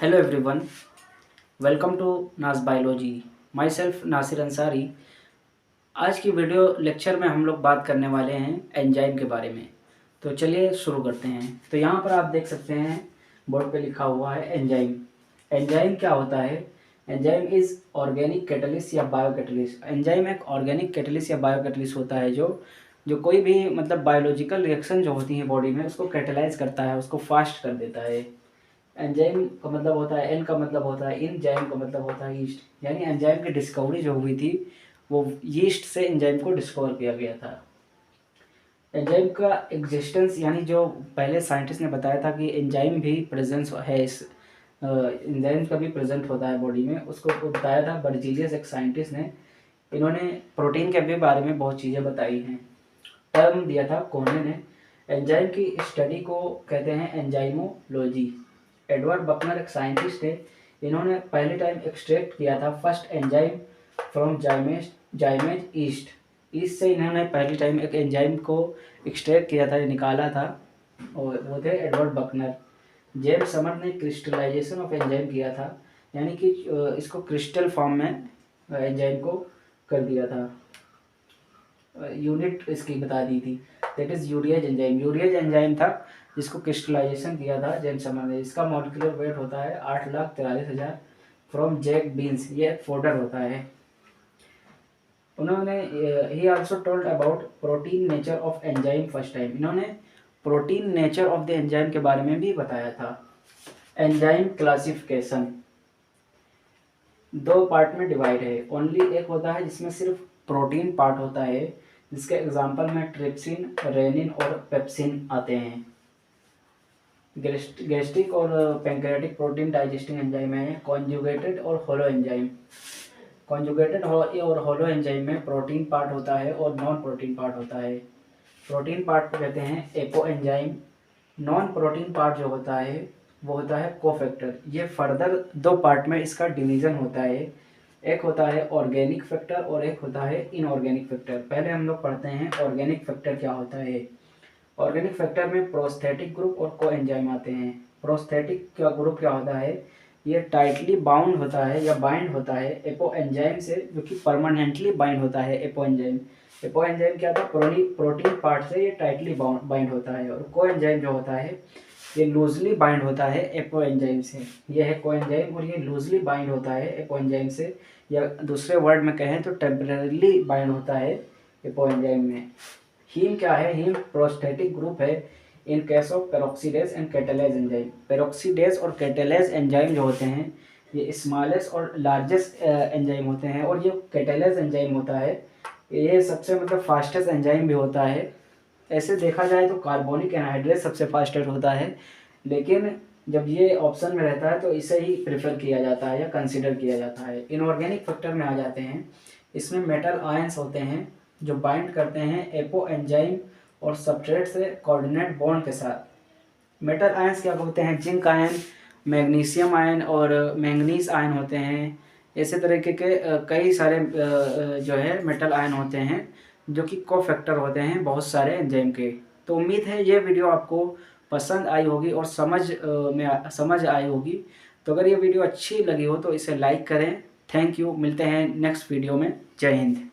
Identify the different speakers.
Speaker 1: Hello everyone, welcome to Nas biology. Myself Nasir Ansari. आज की video lecture में हम लोग बात करने वाले हैं एंजाइम के बारे में। तो चलिए शुरू करते हैं। तो यहाँ पर आप देख सकते हैं बोर्ड पे लिखा हुआ है एंजाइम। एंजाइम क्या होता है? एंजाइम इज़ ऑर्गेनिक कैटलिस्ट या बायो कैटलिस्ट। एंजाइम एक ऑर्गेनिक कैटलिस्ट या बायो कैटलिस्ट होता है जो कोई भी मतलब बायोलॉजिकल रिएक्शन जो होती है बॉडी में उसको कैटलाइज करता है, उसको फास्ट कर देता है। एंजाइम का मतलब होता है, एन का मतलब होता है इन, जाइम का मतलब होता है ईस्ट। यानी एंजाइम की डिस्कवरी जो हुई थी वो यीस्ट से एंजाइम को डिस्कवर किया गया था। एंजाइम का एग्जिस्टेंस यानी जो पहले साइंटिस्ट ने बताया था कि एंजाइम भी प्रेजेंस है, इस एंजाइम का भी प्रेजेंट होता है बॉडी में, उसको बताया था बर्जीलियस, एक साइंटिस्ट ने। इन्होंने प्रोटीन के भी बारे में बहुत चीज़ें बताई हैं। टर्म दिया था कोहने ने। एंजाइम की स्टडी को कहते हैं एंजाइमोलॉजी। एडवर्ड बकनर एक साइंटिस्ट थे। इन्होंने पहले टाइम एक्सट्रैक्ट किया था first enzyme from जाइमेज east. East से इन्होंने पहली टाइम एक एंजाइम को एक्सट्रैक्ट किया था, निकाला था, और वो थे एडवर्ड बकनर। जेम्स समर ने क्रिस्टलाइजेशन ऑफ एंजाइम किया था, यानी कि इसको क्रिस्टल फॉर्म में एंजाइम को कर दिया था। यूनिट इसकी बता दी थी, that is ureas enzyme. Ureas enzyme था जिसको क्रिस्टलाइजेशन किया था जेम्स समर ने। इसका मॉलिक्यूलर वेट होता है 8,43,000 फ्रॉम जैक बीन्स। ये एक फोडर होता है। उन्होंने ही also told about protein nature of enzyme first time. इन्होंने protein nature of the enzyme के बारे में भी बताया था। एंजाइम क्लासिफिकेशन दो पार्ट में डिवाइड है। ओनली एक होता है जिसमें सिर्फ प्रोटीन पार्ट होता है, जिसके एग्जांपल में ट्रिप्सिन, रेनिन और पेप्सिन आते हैं। गैस्ट्रिक और पैंक्रियाटिक प्रोटीन डाइजेस्टिंग एंजाइम है। कॉन्जुगेटेड और होलो एंजाइम। कॉन्जुगेटेड और होलो एंजाइम में प्रोटीन पार्ट होता है और नॉन प्रोटीन पार्ट होता है। प्रोटीन पार्ट को कहते हैं apo enzyme. Non protein part जो होता है वो होता है कोफैक्टर। ये फर्दर दो पार्ट में इसका डिवीज़न होता है। एक होता है ऑर्गेनिक फैक्टर और एक होता है इनऑर्गेनिक फैक्टर। पहले हम लोग पढ़ते हैं ऑर्गेनिक फैक्टर क्या होता है। ऑर्गेनिक फैक्टर में प्रोस्थेटिक ग्रुप और को एंजाइम आते हैं। प्रोस्थेटिक का ग्रुप क्या होता है? ये टाइटली बाउंड होता है या बाइंड होता है एपो एंजाइम से, जो कि परमानेंटली बाइंड होता है एपो एंजाइम। एपो एंजाइम क्या था? प्रोटीन पार्ट से ये टाइटली बाइंड होता है। और को एंजाइम जो होता है ये लूजली बाइंड होता है एपो एंजाइम से। ये है को एंजाइम और ये लूजली बाइंड होता है एपो एंजाइम से, या दूसरे वर्ड में कहें तो टेम्परेरीली बाइंड होता है एपो एंजाइम में। हीम क्या है? हीम प्रोस्थेटिक ग्रुप है in case of peroxidase and catalase enzyme. Peroxidase और कैटालेज एंजाइम जो होते हैं ये स्मॉलेस्ट और लार्जेस्ट एंजाइम होते हैं। और ये कैटालेज एंजाइम होता है ये सबसे मतलब फास्टेस्ट एंजाइम भी होता है। ऐसे देखा जाए तो कार्बोनिक एनहाइड्रेट सबसे फास्टेस्ट होता है, लेकिन जब ये ऑप्शन में रहता है तो इसे ही प्रेफर किया जाता है या कंसिडर किया जाता है। इनऑर्गेनिक फैक्टर में आ जाते हैं। इसमें मेटल आयंस होते हैं जो बाइंड करते हैं एपो एंजाइम और सबस्ट्रेट से कोऑर्डिनेट बॉन्ड के साथ। मेटल आयंस क्या होते हैं? जिंक आयन, मैग्नीशियम आयन और मैंगनीज आयन होते हैं। ऐसे तरीके के कई सारे जो है मेटल आयन होते हैं जो कि कोफैक्टर होते हैं बहुत सारे एंजाइम के। तो उम्मीद है ये वीडियो आपको पसंद आई होगी और समझ आई होगी। तो अगर ये वीडियो अच्छी लगी हो तो इसे लाइक करें। Thank you. मिलते हैं नेक्स्ट वीडियो में। जय हिंद।